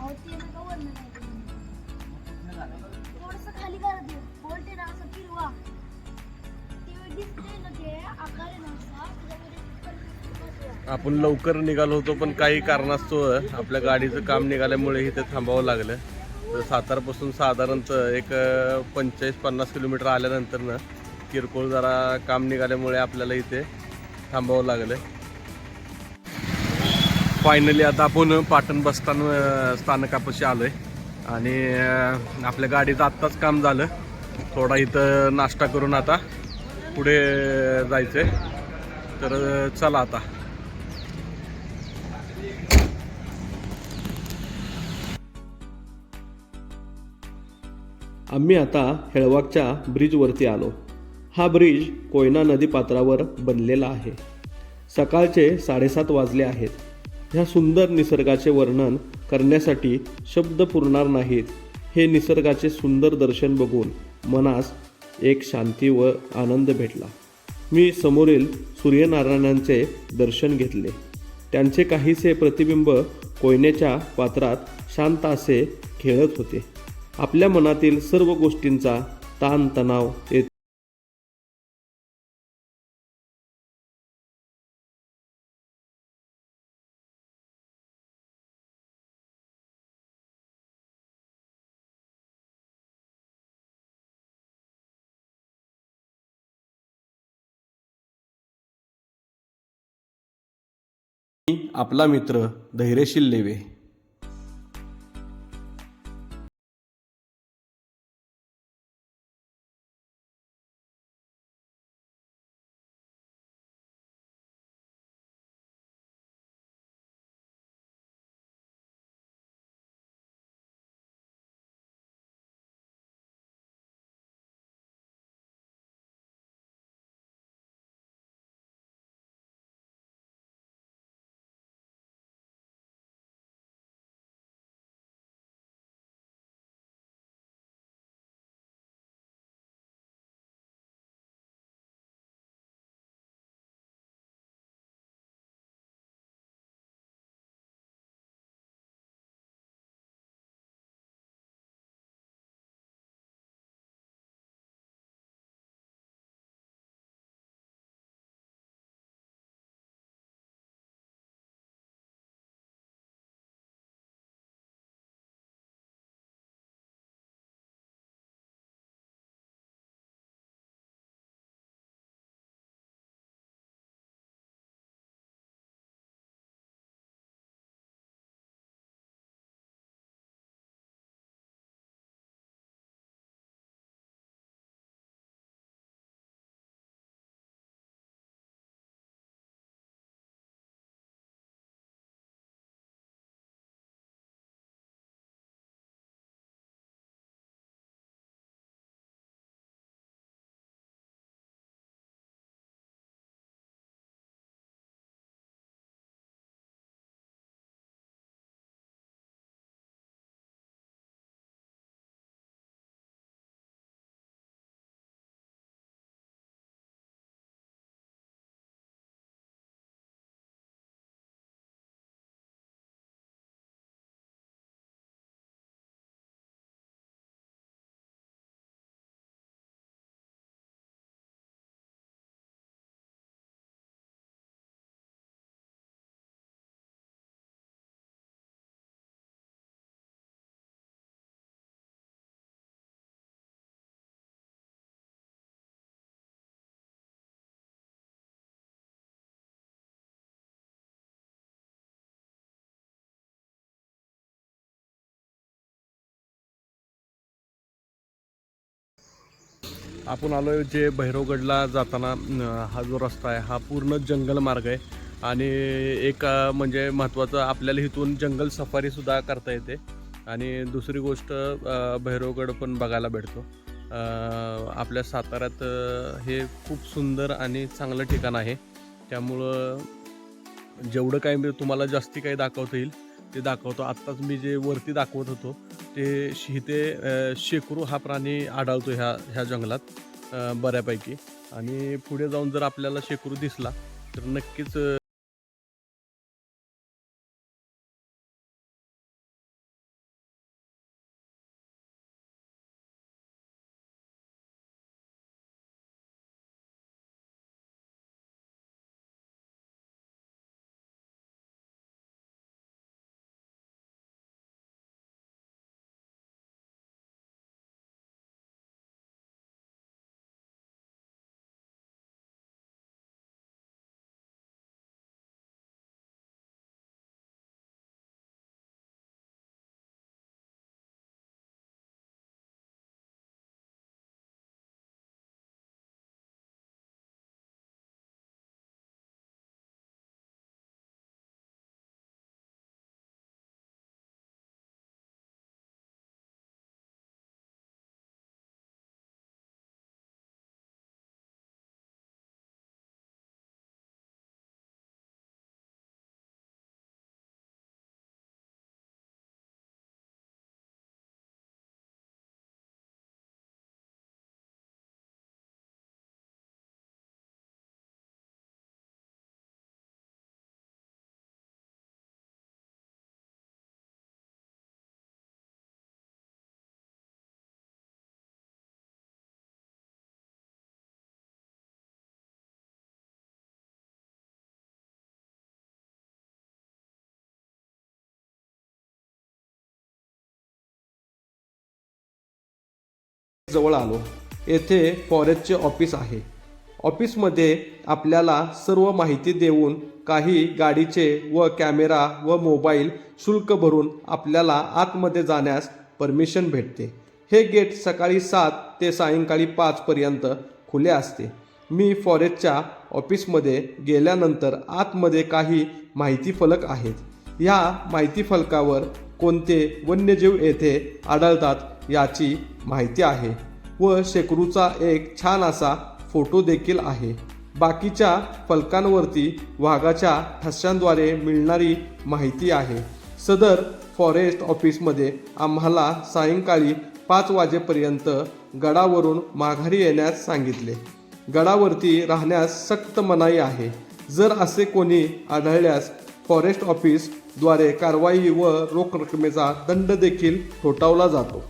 ते नका वरनं काय थोडंसं खाली करा ते बोल्ट आहे ना असं फिरवा ते दिसते ना ते आकार आहे ना असा त्याच्यामध्ये आपण लवकर निघालो होतो पण काही कारणास्तव आपल्या गाडीचं काम निघाल्यामुळे इथे थांबावं लागलं. तर सातारपासून साधारणतः एक 45-50 किलोमीटर आल्यानंतर ना किरकोळ जरा काम निघाल्यामुळे आपल्याला इथे थांबावं लागलं. फायनली आता आपण पाटण बस स्थानकापाशी आलोय आणि आपल्या गाडीचं आत्ताच काम झालं. थोडा इथं नाश्ता करून आता पुढे जायचंय. तर चला आता. आम्ही आता हेळवाकच्या ब्रिजवरती आलो. हा ब्रिज कोयना नदीपात्रावर बनलेला आहे. सकाळचे 7:30 वाजले आहेत. ह्या सुंदर निसर्गाचे वर्णन करण्यासाठी शब्द पुरणार नाहीत. हे निसर्गाचे सुंदर दर्शन बघून मनास एक शांती व आनंद भेटला. मी समोरील सूर्यनारायणांचे दर्शन घेतले. त्यांचे काहीसे प्रतिबिंब कोयनेच्या पात्रात शांत असे खेळत होते. आपल्या मनातील सर्व गोष्टींचा ताणतणाव येत. आपला मित्र धैर्यशील लेवे. आपण आलोय जे भैरवगडला जाताना हा जो रस्ता आहे हा पूर्ण जंगल मार्ग आहे आणि एक म्हणजे महत्त्वाचं आपल्याला इथून जंगल सफारीसुद्धा करता येते. आणि दुसरी गोष्ट भैरवगड पण बघायला भेटतो. आपल्या साताऱ्यात हे खूप सुंदर आणि चांगलं ठिकाण आहे. त्यामुळं जेवढं काही मी तुम्हाला जास्ती काही दाखवता येईल ते दाखवतो. आत्ताच मी जे वरती दाखवत होतो ते इथे शेकरू हा प्राणी आढळतो ह्या जंगलात बऱ्यापैकी. आणि पुढे जाऊन जर आपल्याला शेकरू दिसला तर नक्कीच जवळ आलो. येथे फॉरेस्टचे ऑफिस आहे. ऑफिसमध्ये आपल्याला सर्व माहिती देऊन काही गाडीचे व कॅमेरा व मोबाईल शुल्क भरून आपल्याला आतमध्ये जाण्यास परमिशन भेटते. हे गेट सकाळी 7 ते सायंकाळी 5 पर्यंत खुले असते. मी फॉरेस्टच्या ऑफिसमध्ये गेल्यानंतर आतमध्ये काही माहिती फलक आहेत. ह्या माहिती फलकावर कोणते वन्यजीव येथे आढळतात याची माहिती आहे व शेकरूचा एक छान असा फोटो देखील आहे. बाकीच्या फलकांवरती वाघाच्या ठस्यांद्वारे मिळणारी माहिती आहे. सदर फॉरेस्ट ऑफिसमध्ये आम्हाला सायंकाळी 5 वाजेपर्यंत गडावरून माघारी येण्यास सांगितले. गडावरती राहण्यास सक्त मनाई आहे. जर असे कोणी आढळल्यास फॉरेस्ट ऑफिसद्वारे कारवाई व रोख रकमेचा दंड देखील ठोठावला जातो.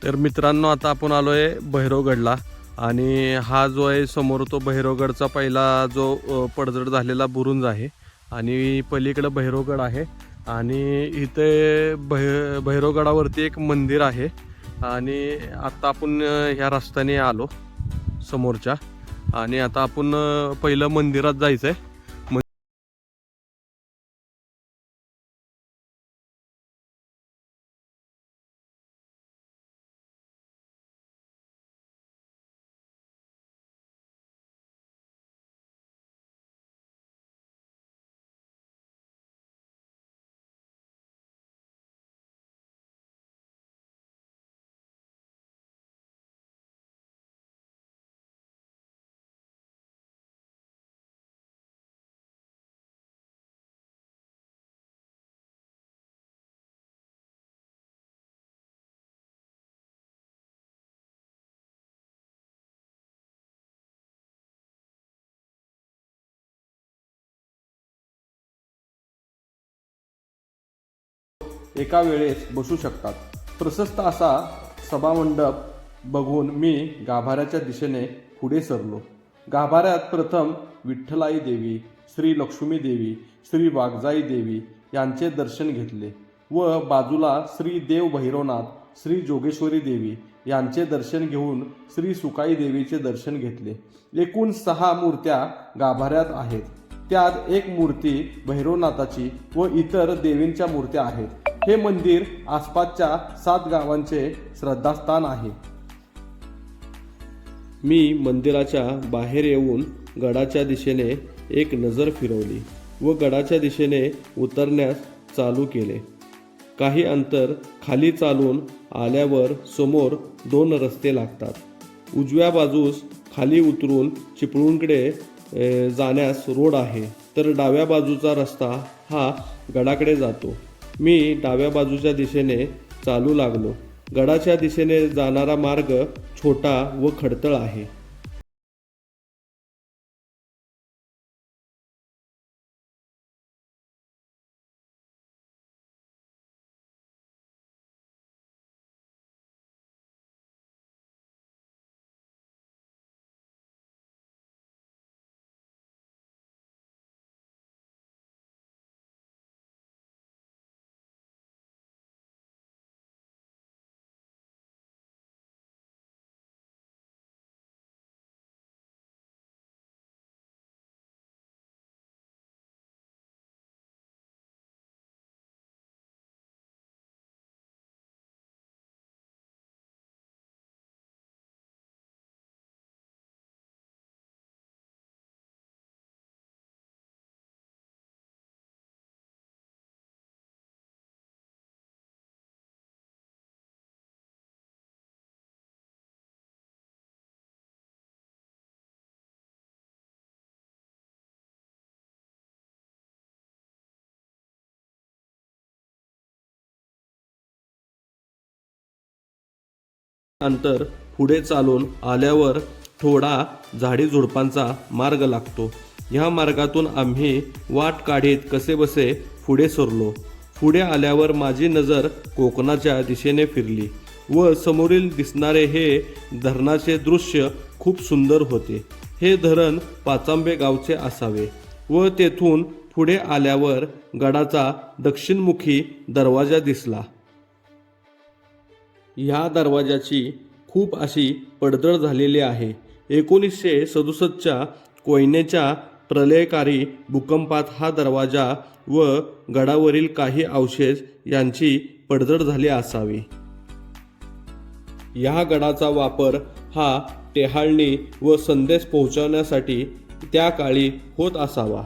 तर मित्रांनो, आता आपण आलो आहे भैरवगडला आणि हा जो आहे समोर तो भैरवगडचा पहिला जो पडझड झालेला बुरुंज आहे आणि पलीकडं भैरवगड आहे आणि इथे भैरवगडावरती एक मंदिर आहे आणि आता आपण ह्या रस्त्याने आलो समोरच्या आणि आता आपण पहिलं मंदिरात जायचं आहे. एका वेळेस बसू शकतात. प्रशस्त असा सभामंडप बघून मी गाभाऱ्याच्या दिशेने पुढे सरलो. गाभाऱ्यात प्रथम विठ्ठलाई देवी, श्री लक्ष्मी देवी, श्री वाघजाई देवी यांचे दर्शन घेतले व बाजूला श्री देव भैरवनाथ, श्री जोगेश्वरी देवी यांचे दर्शन घेऊन श्री सुकाई देवीचे दर्शन घेतले. एकूण 6 मूर्त्या गाभाऱ्यात आहेत. त्यात एक मूर्ती भैरवनाथाची व इतर देवींच्या मूर्त्या आहेत. हे मंदिर आसपासच्या 7 गावांचे श्रद्धास्थान आहे. मी मंदिराच्या बाहेर येऊन गडाच्या दिशेने एक नजर फिरवली व गडाच्या दिशेने उतरण्यास चालू केले. काही अंतर खाली चालून आल्यावर समोर 2 रस्ते लागतात. उजव्या बाजूस खाली उतरून चिपळूणकडे जाण्यास रोड आहे तर डाव्या बाजूचा रस्ता हा गडाकडे जातो. मी डाव्या बाजूच्या दिशेने चालू लागलो. गडाच्या दिशेने जाणारा मार्ग छोटा व खडतळ आहे. अंतर पुढे चालून आल्यावर थोडा झाडी झुडपांचा मार्ग लागतो. ह्या मार्गातून आम्ही वाट काढीत कसेबसे पुढे सरलो. पुढे आल्यावर माझी नजर कोकणाच्या दिशेने फिरली व समोरील दिसणारे हे धरणाचे दृश्य खूप सुंदर होते. हे धरण पाचांबे गावचे असावे व तेथून पुढे आल्यावर गडाचा दक्षिणमुखी दरवाजा दिसला. ह्या दरवाजाची खूप अशी पडझड झालेली आहे. 1967च्या कोयनेच्या प्रलयकारी भूकंपात हा दरवाजा व गडावरील काही अवशेष यांची पडझड झाली असावी. या गडाचा वापर हा टेहाळणी व संदेश पोहोचवण्यासाठी त्या काळी होत असावा.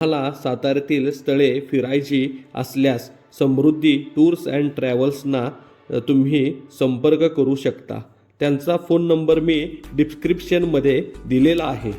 तुम्हाला साताऱ्यातील स्थळे फिरायची असल्यास समृद्धी टूर्स अँड ट्रॅव्हल्सना तुम्ही संपर्क करू शकता. त्यांचा फोन नंबर मी डिस्क्रिप्शनमध्ये दिलेला आहे.